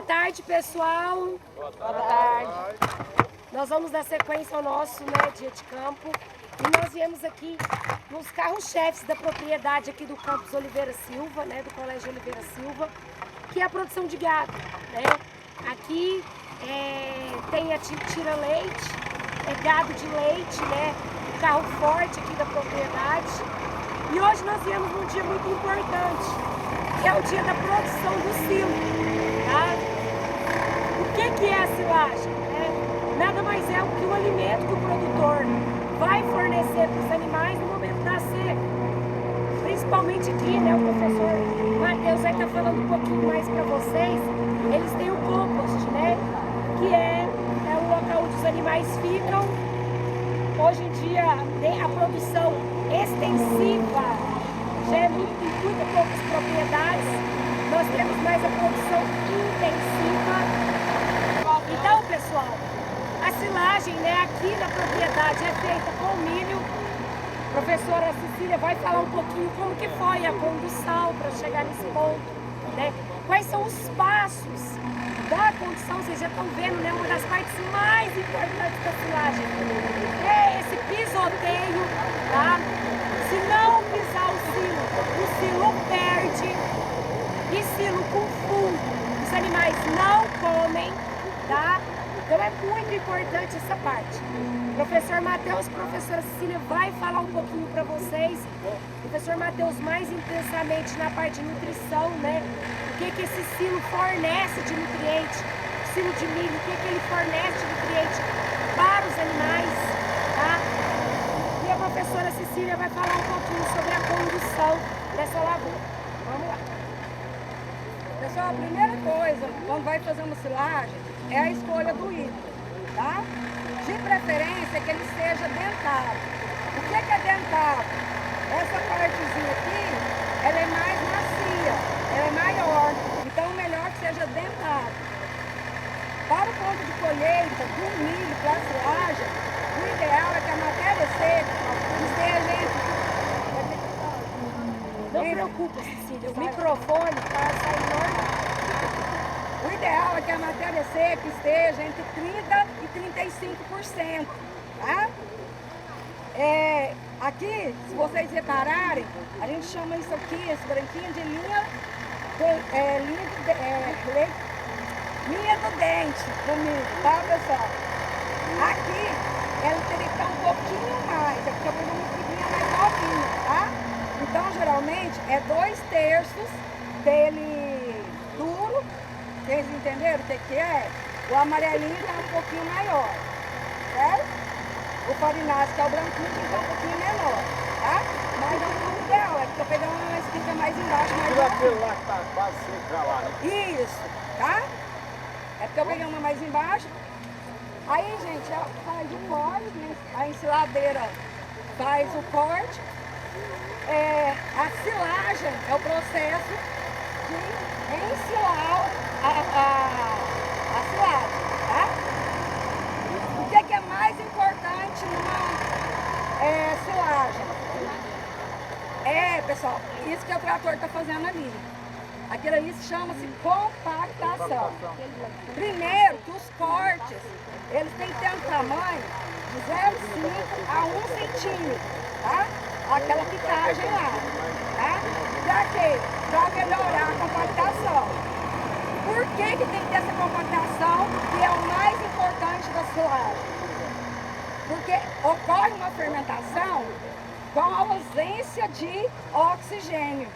Boa tarde, pessoal. Boa tarde. Nós vamos dar sequência ao nosso dia de campo. E nós viemos aqui nos carros-chefes da propriedade aqui do Campus Oliveira Silva, do Colégio Oliveira Silva, que é a produção de gado. Aqui tem a tira-leite, gado de leite, o carro forte aqui da propriedade. E hoje nós viemos num dia muito importante, que é o dia da produção do silo. O que é a silagem? Nada mais é do que o alimento que o produtor vai fornecer para os animais no momento da seca. Principalmente aqui, o professor Matheus vai estar falando um pouquinho mais para vocês. Eles têm o compost, que é o local onde os animais ficam. Hoje em dia, a produção extensiva já é muito poucas propriedades. Nós temos mais a produção intensiva. Então, pessoal, a silagem aqui na propriedade é feita com milho. A professora Cecília vai falar um pouquinho como que foi a condução para chegar nesse ponto. Quais são os passos da condução, vocês já estão vendo, uma das partes mais importantes da silagem é esse pisoteio, Se não pisar o silo perde, e silo com fundo, os animais não comem, Então é muito importante essa parte. O professor Matheus e a professora Cecília vai falar um pouquinho para vocês. O professor Matheus mais intensamente na parte de nutrição, O que esse silo fornece de nutriente, o silo de milho, o que ele fornece de nutriente para os animais, E a professora Cecília vai falar um pouquinho sobre a condução dessa lavoura. Vamos lá. Pessoal, a primeira coisa, quando vai fazer uma silagem, é a escolha do híbrido, De preferência que ele seja dentado. O que é dentado? Essa partezinha aqui, ela é mais macia, ela é maior, então é melhor que seja dentado. Para o ponto de colheita do milho para a silagem, o ideal é que a matéria seca esteja entre... Não preocupa, Cecília, o microfone está saindo normal. O ideal é que a matéria seca esteja entre 30% e 35%, Aqui, se vocês repararem, a gente chama isso aqui, esse branquinho, de linha do dente do milho, pessoal? Aqui, ela teria que estar um pouquinho mais, é porque eu vou uma fibrinha mais novinha, Então, geralmente, é 2/3 dele duro. Vocês entenderam o que é? O amarelinho está um pouquinho maior, certo? O farináceo, que é o branquinho, está um pouquinho menor, Mas o ideal é que eu pegar uma esquinha mais embaixo, mais tira aquele lá que está quase seca lá, Isso, É porque eu peguei uma mais embaixo. Aí, gente, ela faz o corte, a ensiladeira faz o corte. A silagem é o processo de ensilar a silagem, O que é mais importante numa silagem? Pessoal, isso que o trator está fazendo ali. Aquilo ali chama-se compactação. Primeiro, que os cortes, eles têm que ter um tamanho de 0,5 a 1 centímetro, Aquela picagem lá, Pra quê? Pra melhorar a compactação. Por que tem que ter essa compactação, que é o mais importante da silagem? Porque ocorre uma fermentação com a ausência de oxigênio.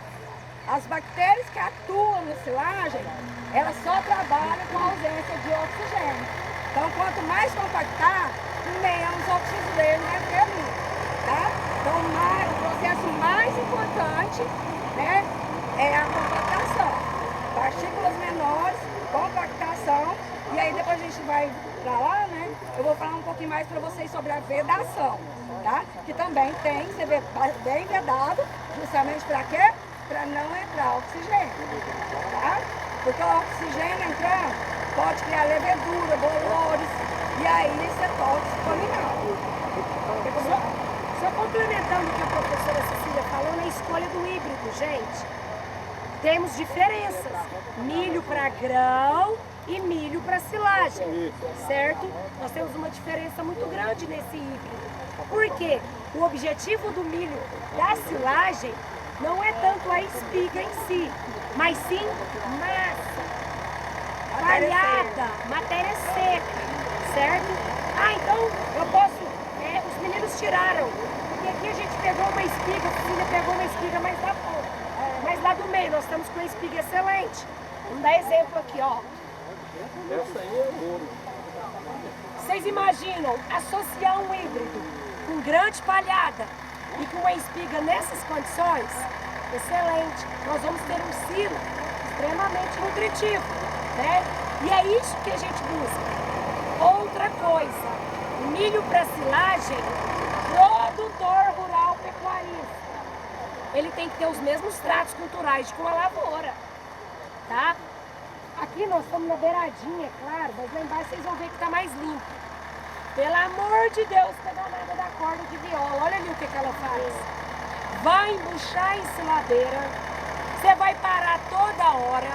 As bactérias que atuam na silagem, elas só trabalham com a ausência de oxigênio. Então, quanto mais compactar, menos oxigênio vai ter ali, Então, o processo mais importante, é a compactação. Partículas menores, compactação, e aí depois a gente vai para lá, Eu vou falar um pouquinho mais para vocês sobre a vedação, Que também tem que ser bem vedado, justamente para quê? Para não entrar oxigênio, Porque o oxigênio entrando pode criar levedura, bolores, e aí isso é tóxico animal. Só complementando o que a professora Cecília falou na escolha do híbrido, gente. temos diferenças. Milho para grão e milho para silagem, certo? Nós temos uma diferença muito grande nesse híbrido. Por quê? O objetivo do milho da silagem não é tanto a espiga em si, mas sim massa, palhada, matéria seca, certo? Ah, então eu posso, os meninos tiraram, porque aqui a gente pegou uma espiga, a Cecília pegou uma espiga mais da ponta, mas lá do meio nós estamos com uma espiga excelente. Vamos dar exemplo aqui, ó. Essa aí é ouro. Vocês imaginam associar um híbrido com grande palhada e com uma espiga nessas condições? Excelente! Nós vamos ter um silo extremamente nutritivo, né? E é isso que a gente busca. Outra coisa, milho para silagem, produtor rural pecuarista. Ele tem que ter os mesmos tratos culturais com a lavoura, tá? Aqui nós estamos na beiradinha, é claro, mas lá embaixo vocês vão ver que está mais limpo. Pelo amor de Deus, pega nada da corda de viola. Olha ali o que ela faz. Vai embuchar a ensiladeira, você vai parar toda hora.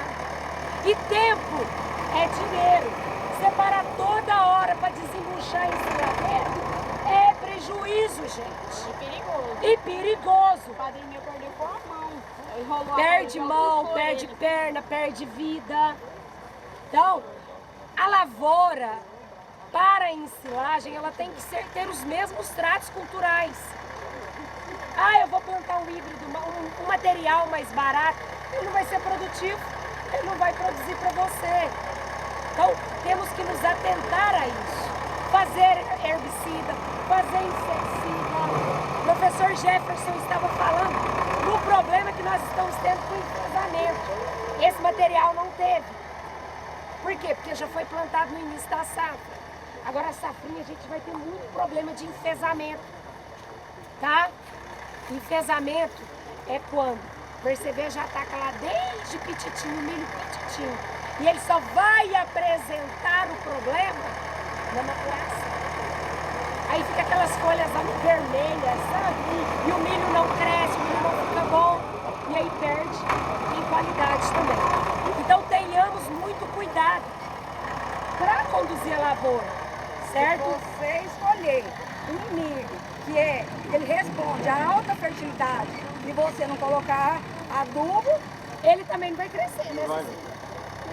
E tempo é dinheiro. Você parar toda hora para desembuchar a ensiladeira é prejuízo, gente. E perigoso. E perigoso. O padrinho meu perdeu com a mão. Enrolou Perde a mão, mão, perde perna, perde vida. Então, a lavoura, para a ensilagem, ela tem que ter os mesmos tratos culturais. Ah, eu vou plantar um híbrido, um material mais barato, ele não vai ser produtivo, ele não vai produzir para você. Então, temos que nos atentar a isso. Fazer herbicida, fazer inseticida. O professor Jefferson estava falando do problema que nós estamos tendo com o enfesamento. Esse material não teve. Por quê? Porque já foi plantado no início da safra. Agora a safrinha a gente vai ter muito problema de enfesamento, tá? Enfesamento é quando o perceber já ataca lá desde pititinho, milho pititinho. E ele só vai apresentar o problema na maturação. Aí fica aquelas folhas vermelhas, sabe? E o milho não cresce, o milho não fica bom. E aí perde em qualidade também. Então tenhamos muito cuidado para conduzir a lavoura, certo? Se você escolher um milho que ele responde a alta fertilidade e você não colocar adubo, Ele também não vai crescer, né?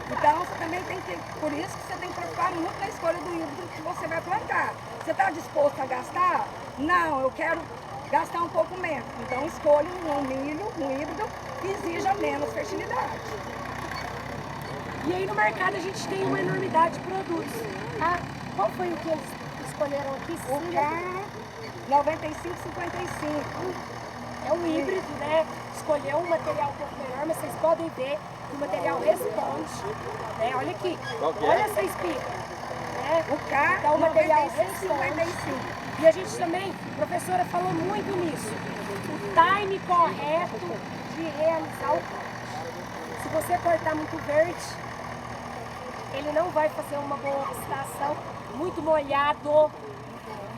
então você também tem que, por isso que você tem que preocupar muito na escolha do híbrido que você vai plantar. Você está disposto a gastar? Não, eu quero gastar um pouco menos. Então escolha um milho, um híbrido que exija menos fertilidade. E aí no mercado a gente tem uma enormidade de produtos. Ah, qual foi o que eles escolheram aqui? O K9555. É um híbrido, né? Escolheu um material um pouco melhor, mas vocês podem ver que o material responde. Né? Olha aqui, olha essa espiga. Né? O Então, o material K9555. E a gente também, a professora falou muito nisso. O time correto de realizar o corte. Se você cortar muito verde, ele não vai fazer uma boa oxidação, muito molhado,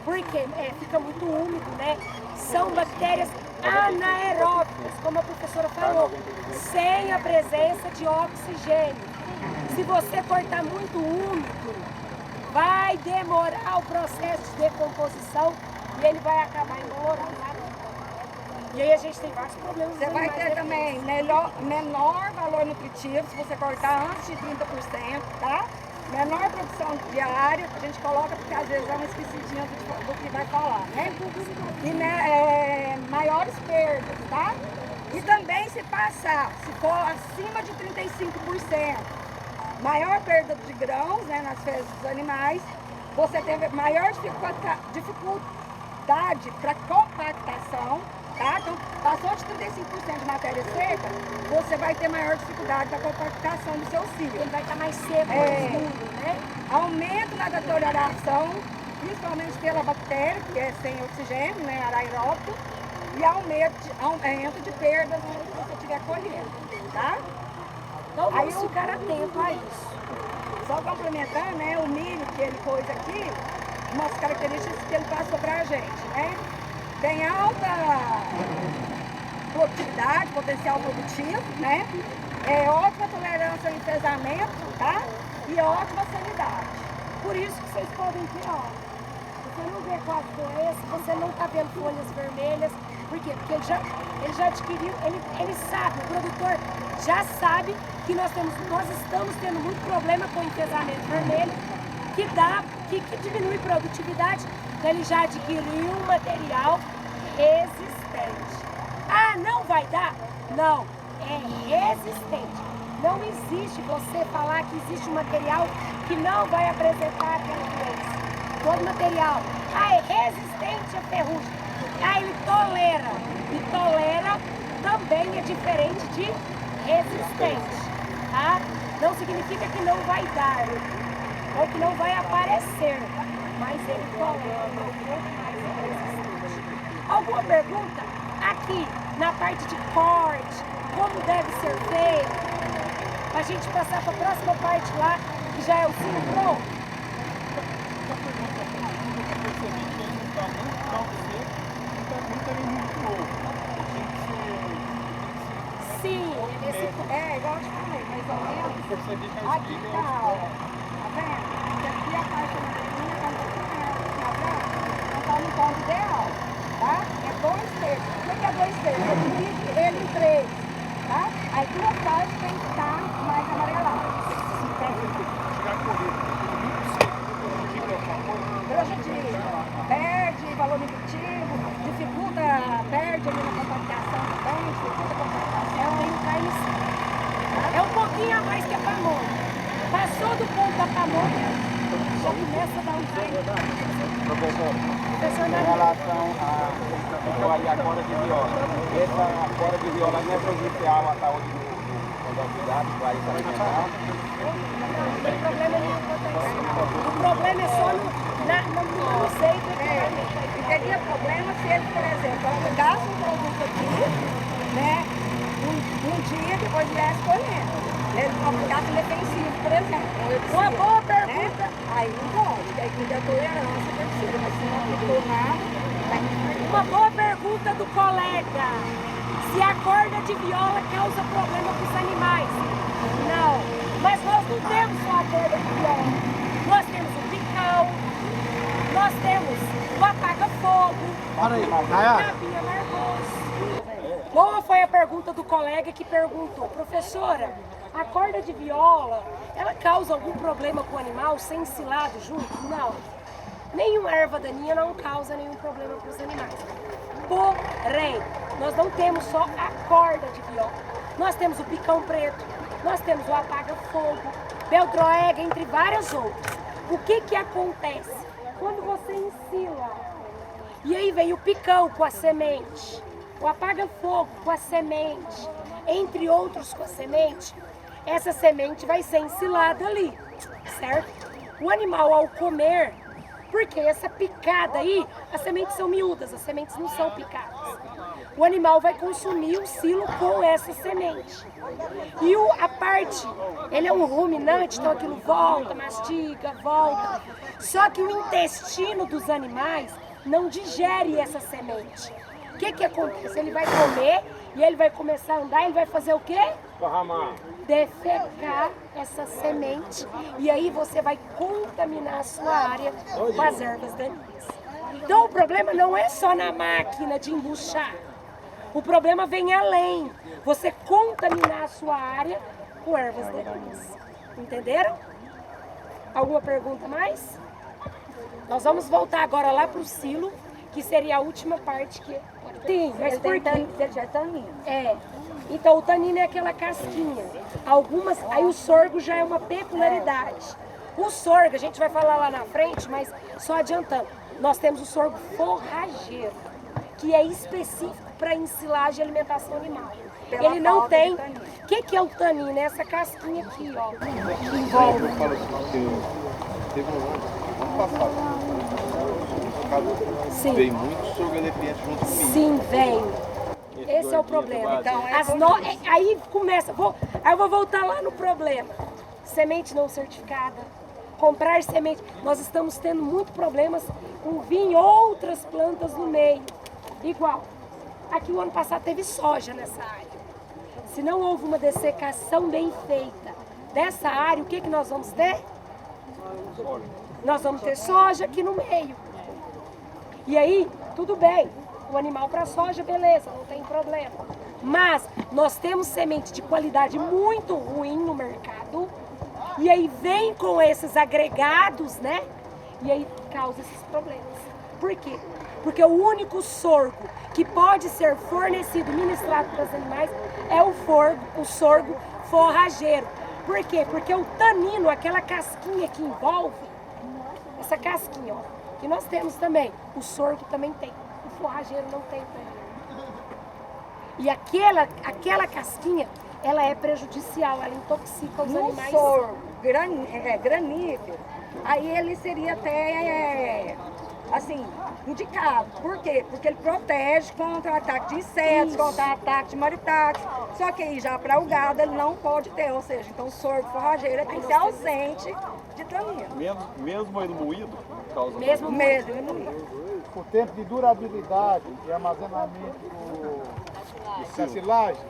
porque fica muito úmido, né? São bactérias anaeróbicas, como a professora falou, sem a presença de oxigênio. Se você cortar muito úmido, vai demorar o processo de decomposição e ele vai acabar embolorando. E aí a gente tem vários problemas. Você vai ter também menor valor nutritivo se você cortar antes de 30%, tá? Menor produção diária, a gente coloca porque às vezes é uma esquecidinha do que vai falar, né? E maiores perdas, tá? E também se passar, se for acima de 35%, maior perda de grãos, né, nas fezes dos animais, você tem maior dificuldade para compactação, tá? Então, passou de 35% de matéria seca, você vai ter maior dificuldade da compactação do seu ciclo. Ele vai estar mais seco, mais duro, né? Aumento na deterioração, principalmente pela bactéria, que é sem oxigênio, né, anaeróbico, e aumento de perdas na hora que você estiver colhendo, tá? Então vamos ficar atento a isso. Só complementando, né, o milho que ele pôs aqui, umas características que ele passou pra gente, né? Tem alta produtividade, potencial produtivo, né? Ótima tolerância ao enfesamento, tá? E ótima sanidade. Por isso que vocês podem ver, ó. Você não vê quase doença, você não está vendo folhas vermelhas. Por quê? Porque ele já adquiriu, ele sabe, o produtor já sabe que nós estamos tendo muito problema com o enfesamento vermelho, que diminui produtividade, então ele já adquiriu um material resistente. Ah, não vai dar? Não, é resistente. Não existe você falar que existe um material que não vai apresentar aquela doença. Todo material, é resistente à ferrugem. Ele tolera. E tolera também é diferente de resistente, tá? Não significa que não vai dar, ou que não vai aparecer, mas ele tolera um pouco mais resistente. Alguma pergunta? Aqui, na parte de corte, como deve ser feito? Pra gente passar para a próxima parte lá, que já é o silo pronto. Sim, igual eu te falei, mais ou menos. Aqui tá, ó. Tá vendo? E aqui a parte amarelinha tá um pouquinho na branca, não tá no ponto ideal, tá? É 2 terços. O que é 2 terços? Eu dividi ele em 3, tá? Aí 2 partes tem que estar mais amarelado. Prejudica, perde valor nutritivo, dificulta, perde ali na compactação também, dificulta a compactação. Tem carne sim. É um pouquinho a mais que a pamonha. Passou do ponto da pamonha, já começa a dar um carne. Em relação à corda de viola, essa corda de viola não é prejudicial à saúde da cidade, para isso alimentar? Não tem problema nenhum quanto a isso. O problema é só no manuseio do equipamento. E teria problema se ele, por exemplo, pegasse um produto aqui, né, um dia depois viesse colhendo. Ele ficasse defensivo, por exemplo. Uma boa pergunta. Aí não pode, aí tem a tolerância defensiva, mas se não aplicou nada, Uma boa pergunta do colega. Se a corda de viola causa problema para os animais? Não. Mas nós não temos só a corda de viola. Nós temos o picão, nós temos o apaga-fogo, o capinha margoso. Boa foi a pergunta do colega que perguntou, professora, a corda de viola, ela causa algum problema com o animal sem ensilado junto? Não. Nenhuma erva daninha não causa nenhum problema para os animais. Porém, nós não temos só a corda de viola. Nós temos o picão preto, nós temos o apaga-fogo, beldroega, entre várias outras. O que acontece? Quando você ensila, e aí vem o picão com a semente, o apaga-fogo com a semente, entre outros com a semente, essa semente vai ser ensilada ali, certo? O animal ao comer, porque essa picada aí, as sementes são miúdas, as sementes não são picadas. O animal vai consumir o silo com essa semente. E a parte, ele é um ruminante, então aquilo volta, mastiga, volta. Só que o intestino dos animais não digere essa semente. O que acontece? Ele vai comer e ele vai começar a andar, ele vai fazer o quê? Defecar essa semente e aí você vai contaminar a sua área com as ervas daninhas. Então o problema não é só na máquina de embuchar, o problema vem além, você contaminar a sua área com ervas daninhas. Entenderam? Alguma pergunta mais? Nós vamos voltar agora lá para o silo, que seria a última parte que... Sim, mas por quê? Ele já é tanino. É. Então o tanino é aquela casquinha. Algumas, aí o sorgo já é uma peculiaridade. O sorgo, a gente vai falar lá na frente, mas só adiantando. Nós temos o sorgo forrageiro, que é específico para ensilagem e alimentação animal. Ele não tem... O que é o tanino? É essa casquinha aqui, ó. Que envolve. Teve ano passado. Sim. Veio muito sorgo elepiante junto comigo. Sim, vem. Esse é o problema. Então, aí começa. Aí eu vou voltar lá no problema. Semente não certificada. Comprar semente. Nós estamos tendo muitos problemas com vinho e outras plantas no meio. Igual. Aqui o ano passado teve soja nessa área. Se não houve uma dessecação bem feita dessa área, o que nós vamos ter? Nós vamos ter soja aqui no meio. E aí, tudo bem, o animal para soja, beleza, não tem problema. Mas nós temos semente de qualidade muito ruim no mercado, e aí vem com esses agregados, né? E aí causa esses problemas. Por quê? Porque o único sorgo que pode ser fornecido, ministrado para os animais, é o sorgo forrageiro. Por quê? Porque o tanino, aquela casquinha que envolve, essa casquinha, ó, que nós temos também, o sorgo também tem, o forrageiro não tem tanino. E aquela casquinha, ela é prejudicial, ela intoxica os animais. No sorgo granífero, aí ele seria até, assim, indicado. Por quê? Porque ele protege contra o ataque de insetos, contra o ataque de maritax. Só que aí já para o gado ele não pode ter, ou seja, então o sorgo forrageiro tem que ser ausente de tanino. Mesmo ele moído, causa Mesmo ele moído. O tempo de durabilidade e armazenamento da silagem,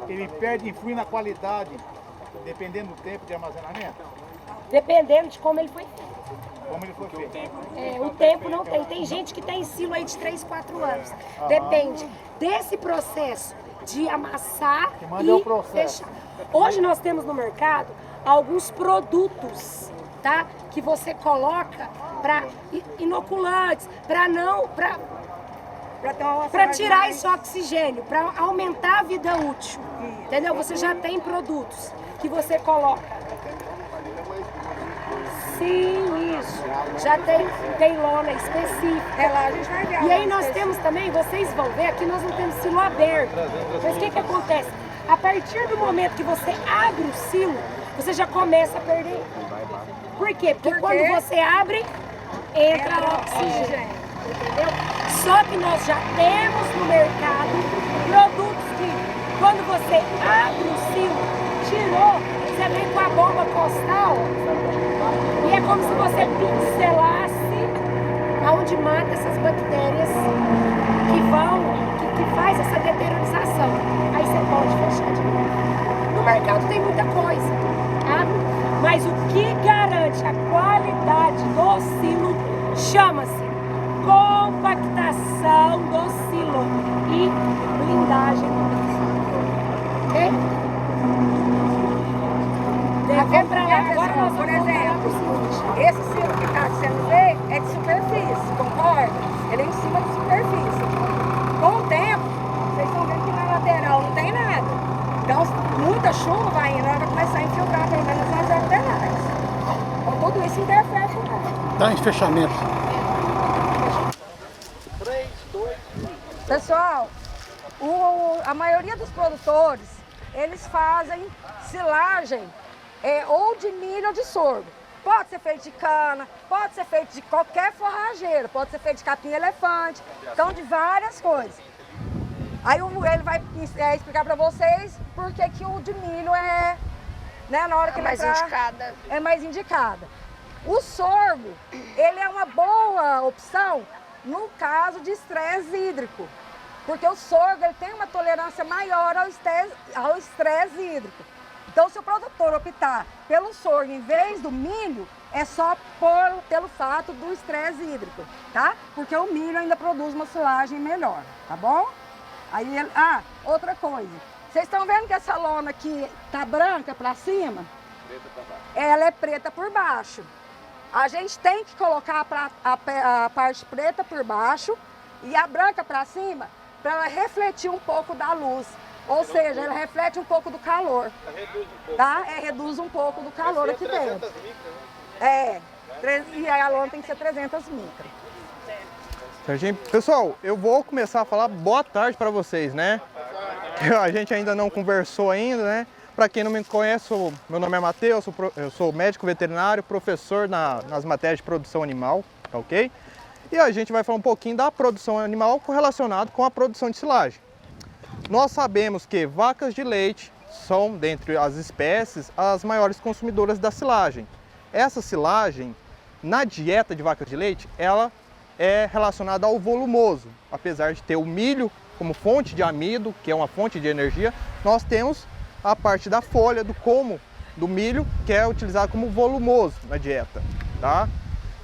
ele perde, influi na qualidade, dependendo do tempo de armazenamento? Dependendo de como ele foi feito. Como ele foi feito? O tempo não tem. Tem gente que tem silo aí de 3, 4 anos. Depende desse processo de amassar e fechar. Hoje nós temos no mercado alguns produtos, tá? Que você coloca para inoculantes, para tirar esse oxigênio, para aumentar a vida útil. Entendeu? Você já tem produtos que você coloca. Sim, isso. Já tem lona específica. É lá, a gente vai ver. E aí nós temos também, vocês vão ver, aqui nós não temos silo aberto. Mas o que acontece? A partir do momento que você abre o silo, você já começa a perder. Por quê? Porque quando você abre, entra oxigênio. Entendeu? Só que nós já temos no mercado produtos que, quando você abre o silo, tirou, você vem com a bomba costal e é como se você pincelasse aonde mata essas bactérias que faz essa deteriorização. Aí você pode fechar de novo. No mercado tem muita coisa, tá? Mas o que garante a qualidade do silo chama-se compactação do silo e blindagem do silo. Ok? Vamos pra lá. Agora nós por vamos exemplo, esse silo que está sendo feito é de superfície, concorda? Ele é em cima de superfície. Com o tempo, vocês estão vendo que na lateral não tem nada. Então, muita chuva vai indo, ela vai começar a infiltrar pelo menos nas laterais. Então, tudo isso interfere com ela. Dá em fechamento. Pessoal, a maioria dos produtores, eles fazem silagem ou de milho ou de sorgo. Pode ser feito de cana, pode ser feito de qualquer forrageiro, pode ser feito de capim-elefante, então de várias coisas. Aí ele vai explicar para vocês por que o de milho é, né, na hora que ele é mais indicada. O sorgo, ele é uma boa opção no caso de estresse hídrico, porque o sorgo ele tem uma tolerância maior ao estresse hídrico. Então, se o produtor optar pelo sorgo em vez do milho, é só pelo fato do estresse hídrico, tá? Porque o milho ainda produz uma silagem melhor, tá bom? Aí, outra coisa. Vocês estão vendo que essa lona aqui tá branca para cima? Preta pra baixo. Ela é preta por baixo. A gente tem que colocar a parte preta por baixo e a branca para cima para ela refletir um pouco da luz. Ou seja, ela reflete um pouco do calor. Reduz um pouco. Tá? Reduz um pouco do calor aqui dentro. E a lona tem que ser 300 micras. Pessoal, eu vou começar a falar boa tarde para vocês, né? A gente ainda não conversou ainda, né? Para quem não me conhece, meu nome é Matheus, eu sou médico veterinário, professor nas matérias de produção animal, tá ok? E a gente vai falar um pouquinho da produção animal correlacionado com a produção de silagem. Nós sabemos que vacas de leite são, dentre as espécies, as maiores consumidoras da silagem. Essa silagem, na dieta de vacas de leite, ela é relacionada ao volumoso. Apesar de ter o milho como fonte de amido, que é uma fonte de energia, nós temos a parte da folha, do como do milho, que é utilizado como volumoso na dieta, tá?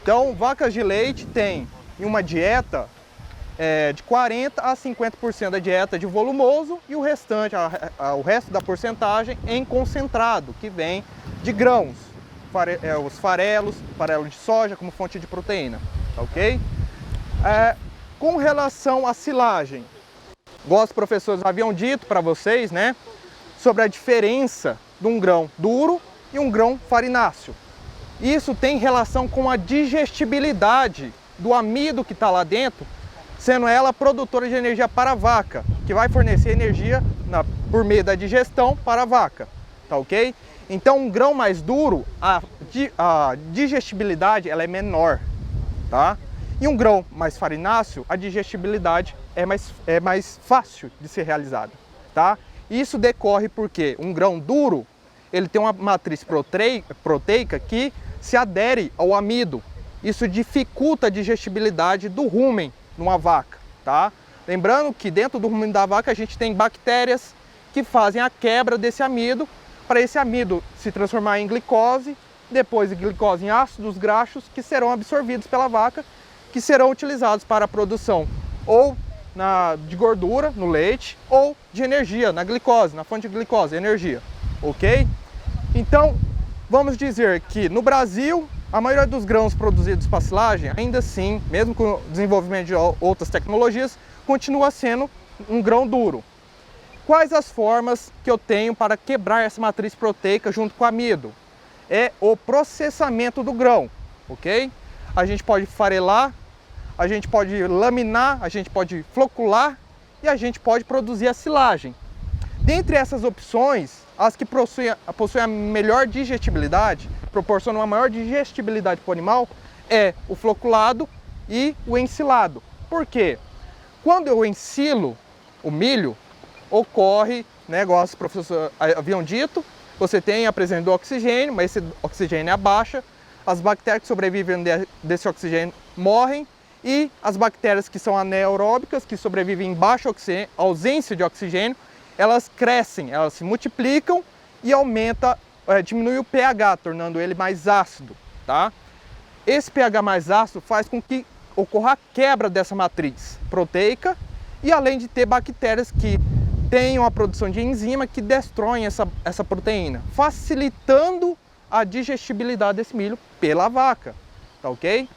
Então, vacas de leite têm em uma dieta de 40% a 50% da dieta de volumoso e o restante, o resto da porcentagem em concentrado, que vem de grãos, os farelo de soja como fonte de proteína, tá ok? Com relação à silagem, igual os professores haviam dito para vocês, né, sobre a diferença de um grão duro e um grão farináceo. Isso tem relação com a digestibilidade do amido que está lá dentro, sendo ela produtora de energia para a vaca, que vai fornecer energia por meio da digestão para a vaca, tá ok? Então, um grão mais duro, a digestibilidade ela é menor, tá? E um grão mais farináceo, a digestibilidade é mais fácil de ser realizada, tá? Isso decorre porque um grão duro, ele tem uma matriz proteica que se adere ao amido. Isso dificulta a digestibilidade do rumen numa vaca, tá? Lembrando que dentro do rumen da vaca a gente tem bactérias que fazem a quebra desse amido, para esse amido se transformar em glicose, depois de glicose em ácidos graxos que serão absorvidos pela vaca, que serão utilizados para a produção ou de gordura no leite ou de energia na glicose, na fonte de glicose, energia, ok? Então, vamos dizer que no Brasil, a maioria dos grãos produzidos para silagem, ainda assim, mesmo com o desenvolvimento de outras tecnologias, continua sendo um grão duro. Quais as formas que eu tenho para quebrar essa matriz proteica junto com o amido? É o processamento do grão, ok? A gente pode farelar, a gente pode laminar, a gente pode flocular e a gente pode produzir a silagem. Dentre essas opções, as que possuem a melhor digestibilidade, proporcionam uma maior digestibilidade para o animal, é o floculado e o ensilado. Por quê? Quando eu ensilo o milho, ocorre, né, igual os professores haviam dito, você tem a presença do oxigênio, mas esse oxigênio abaixa, as bactérias que sobrevivem desse oxigênio morrem e as bactérias que são anaeróbicas, que sobrevivem em baixa ausência de oxigênio, elas crescem, elas se multiplicam e diminui o pH, tornando ele mais ácido, tá? Esse pH mais ácido faz com que ocorra a quebra dessa matriz proteica e além de ter bactérias que tenham a produção de enzima que destroem essa proteína, facilitando a digestibilidade desse milho pela vaca, tá ok?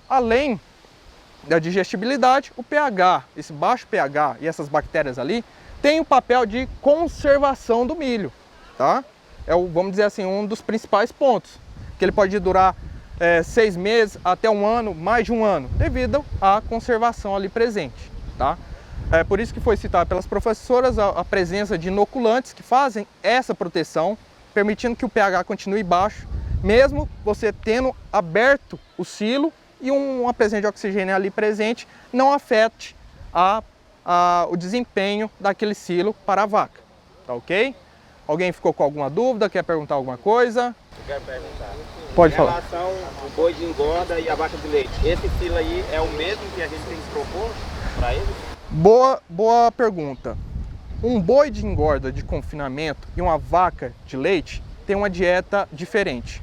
Além da digestibilidade, o pH, esse baixo pH e essas bactérias ali, tem o papel de conservação do milho, tá? Vamos dizer assim, um dos principais pontos, que ele pode durar 6 meses até 1 ano, mais de 1 ano, devido à conservação ali presente, tá? Por isso que foi citado pelas professoras a presença de inoculantes que fazem essa proteção, permitindo que o pH continue baixo, mesmo você tendo aberto o silo e uma presença de oxigênio ali presente não afete o desempenho daquele silo para a vaca, tá ok? Alguém ficou com alguma dúvida, quer perguntar alguma coisa? Eu quero perguntar. Pode falar. Em relação ao boi de engorda e a vaca de leite, esse silo aí é o mesmo que a gente tem que propor para eles? Boa pergunta. Um boi de engorda de confinamento e uma vaca de leite tem uma dieta diferente.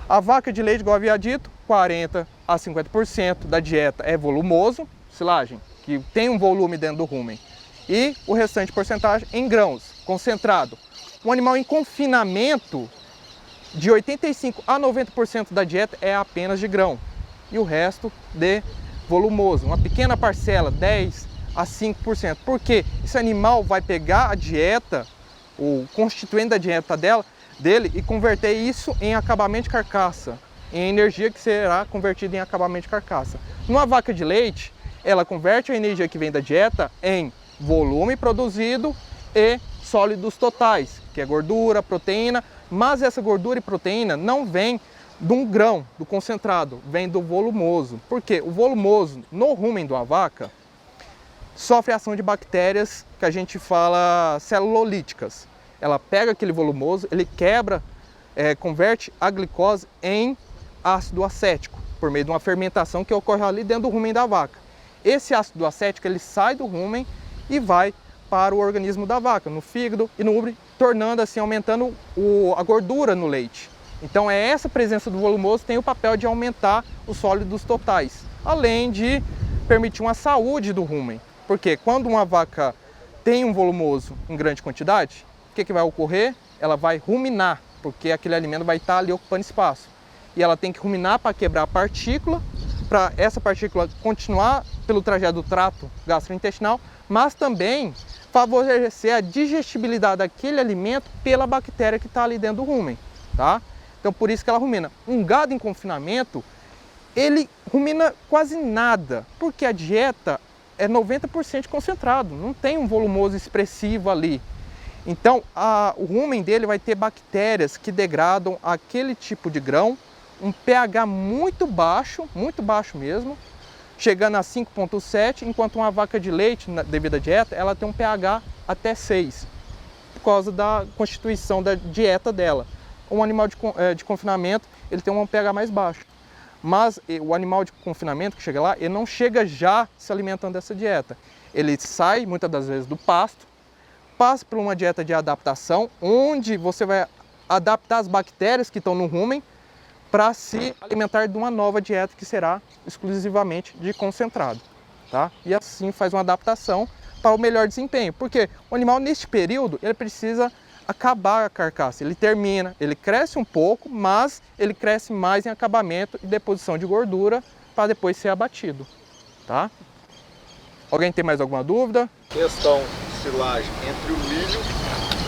A vaca de leite, igual eu havia dito, 40% a 50% da dieta é volumoso, silagem, que tem um volume dentro do rumen, e o restante porcentagem em grãos, concentrado. Um animal em confinamento, de 85% a 90% da dieta é apenas de grão, e o resto de volumoso, uma pequena parcela, 10% a 5%. Porque esse animal vai pegar a dieta, o constituinte da dieta dele, e converter isso em acabamento de carcaça, em energia que será convertida em acabamento de carcaça. Numa vaca de leite, ela converte a energia que vem da dieta em volume produzido e sólidos totais, que é gordura, proteína, mas essa gordura e proteína não vem de um grão, do concentrado, vem do volumoso. Porque o volumoso, no rumen de uma vaca, sofre ação de bactérias que a gente fala celulolíticas. Ela pega aquele volumoso, ele quebra, converte a glicose em ácido acético, por meio de uma fermentação que ocorre ali dentro do rumen da vaca. esse ácido acético ele sai do rumen e vai para o organismo da vaca, no fígado e no úbre, tornando assim, aumentando a gordura no leite. Então essa presença do volumoso tem o papel de aumentar os sólidos totais, além de permitir uma saúde do rumen. Porque quando uma vaca tem um volumoso em grande quantidade, o que vai ocorrer? Ela vai ruminar, porque aquele alimento vai estar ali ocupando espaço. E ela tem que ruminar para quebrar a partícula, para essa partícula continuar pelo trajeto do trato gastrointestinal, mas também favorecer a digestibilidade daquele alimento pela bactéria que está ali dentro do rumen, tá? Então por isso que ela rumina. Um gado em confinamento, ele rumina quase nada, porque a dieta é 90% concentrado, não tem um volumoso expressivo ali. Então o rumen dele vai ter bactérias que degradam aquele tipo de grão, um pH muito baixo mesmo, chegando a 5,7, enquanto uma vaca de leite, devido à dieta, ela tem um pH até 6, por causa da constituição da dieta dela. Um animal de confinamento, ele tem um pH mais baixo. Mas o animal de confinamento que chega lá, ele não chega já se alimentando dessa dieta. Ele sai, muitas das vezes, do pasto, passa por uma dieta de adaptação, onde você vai adaptar as bactérias que estão no rumen para se alimentar de uma nova dieta que será exclusivamente de concentrado, tá? E assim faz uma adaptação para o melhor desempenho, porque o animal neste período ele precisa acabar a carcaça, ele termina, ele cresce um pouco, mas ele cresce mais em acabamento e deposição de gordura para depois ser abatido, tá? Alguém tem mais alguma dúvida? Questão de silagem entre o milho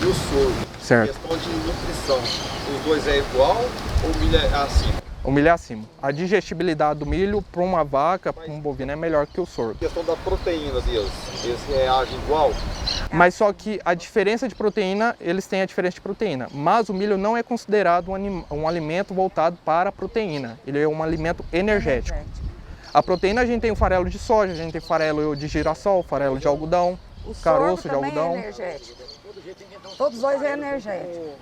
e o sorgo. Certo. Questão de nutrição, os dois é igual ou o milho é acima? O milho é acima. A digestibilidade do milho para uma vaca, para um bovino, é melhor que o sorgo. Questão da proteína deles, eles reagem igual? Mas só que a diferença de proteína, eles têm a diferença de proteína. Mas o milho não é considerado um alimento voltado para a proteína. Ele é um alimento energético. A proteína a gente tem o farelo de soja, a gente tem farelo de girassol, farelo de algodão, O caroço sorgo de também algodão. é energético. Todos os dois é energético.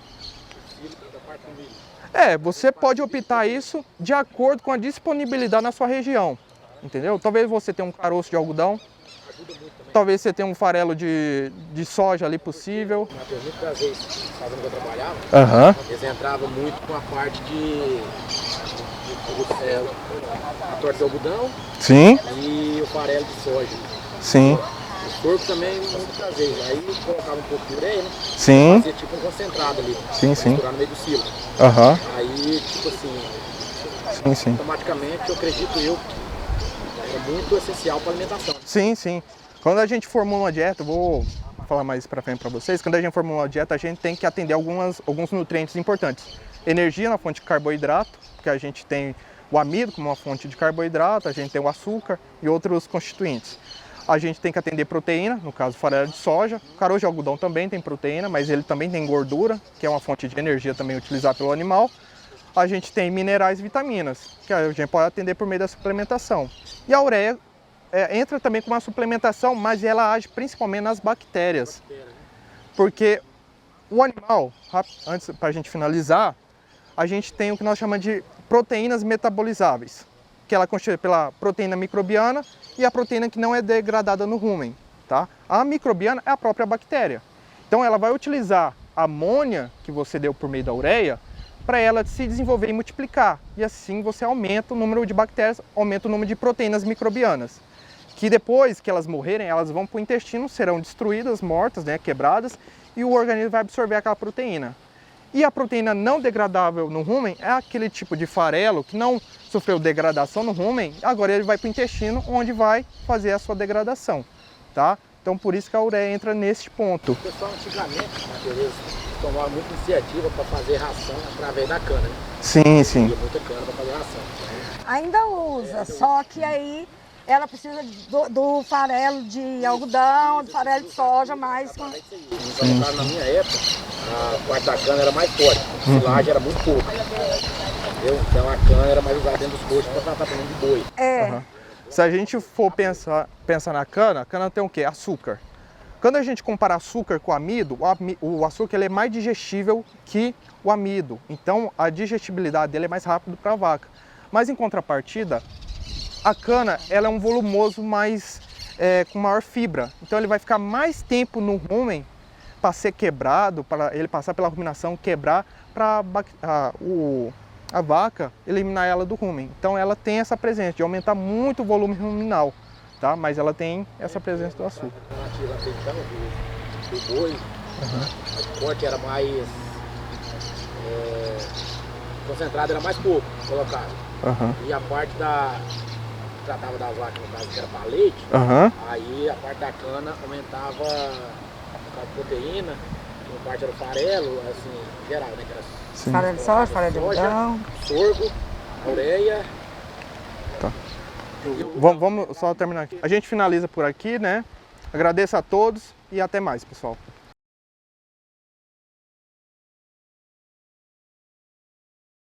Você pode optar isso de acordo com a disponibilidade na sua região, entendeu? Talvez você tenha um caroço de algodão, talvez você tenha um farelo de soja ali possível. Muitas vezes, fazendo que eu trabalhava, eles entravam muito com a parte de a torta de algodão Sim, e o farelo de soja. sim, O porco também, muitas vezes. Aí colocava um pouco de ureia, né? sim, Fazia tipo um concentrado ali. Sim, sim. Misturar no meio do silo. Aí, tipo assim, sim. automaticamente eu acredito que é muito essencial para a alimentação. Sim. Quando a gente formula uma dieta, eu vou falar mais pra frente para vocês, quando a gente formula uma dieta, a gente tem que atender alguns nutrientes importantes. Energia na fonte de carboidrato, porque a gente tem o amido como uma fonte de carboidrato, a gente tem o açúcar e outros constituintes. A gente tem que atender proteína, no caso farelo de soja. O caroço de algodão também tem proteína, mas ele também tem gordura, que é uma fonte de energia também utilizada pelo animal. A gente tem minerais e vitaminas, que a gente pode atender por meio da suplementação. E a ureia entra também com uma suplementação, mas ela age principalmente nas bactérias. Porque o animal, antes para a gente finalizar, a gente tem o que nós chamamos de proteínas metabolizáveis, que ela é constituída pela proteína microbiana e a proteína que não é degradada no rumen, tá? A microbiana é a própria bactéria. Então ela vai utilizar a amônia que você deu por meio da ureia para ela se desenvolver e multiplicar. E assim você aumenta o número de bactérias, aumenta o número de proteínas microbianas. Que depois que elas morrerem, elas vão para o intestino, serão destruídas, mortas, né, quebradas, e o organismo vai absorver aquela proteína. E a proteína não degradável no rumen é aquele tipo de farelo que não sofreu degradação no rumen, agora ele vai para o intestino, onde vai fazer a sua degradação, tá? Então por isso que a ureia entra nesse ponto. O pessoal antigamente, eles tomavam muita iniciativa para fazer ração através da cana, né? Sim. Tinha muita cana para fazer ração. Ainda usa, só que aí ela precisa do farelo de algodão, do farelo de soja, mais... Então, na minha época, a parte da cana era mais forte, a silagem era muito pouco. Entendeu? Então a cana era mais usada dentro dos coxos para tratar também de boi. Se a gente for pensar na cana, a cana tem o quê? Açúcar. Quando a gente compara açúcar com amido, o açúcar ele é mais digestível que o amido. Então a digestibilidade dele é mais rápido para a vaca. Mas em contrapartida, A cana, ela é um volumoso mais, com maior fibra. Então ele vai ficar mais tempo no rumen para ser quebrado, para ele passar pela ruminação, quebrar, para a vaca eliminar ela do rumen. Então ela tem essa presença de aumentar muito o volume ruminal, tá? Mas ela tem essa presença do açúcar. A alternativa então do boi, o corte era mais concentrado, era mais pouco colocado. E a parte que tratava das vacas, no caso que era para leite, aí a parte da cana aumentava a proteína, uma parte era o farelo, assim, em geral, né? Que era Farelo de soja, farelo de algodão, sorgo, ureia. Tá. Vamos só terminar aqui. A gente finaliza por aqui, né? Agradeço a todos e até mais, pessoal.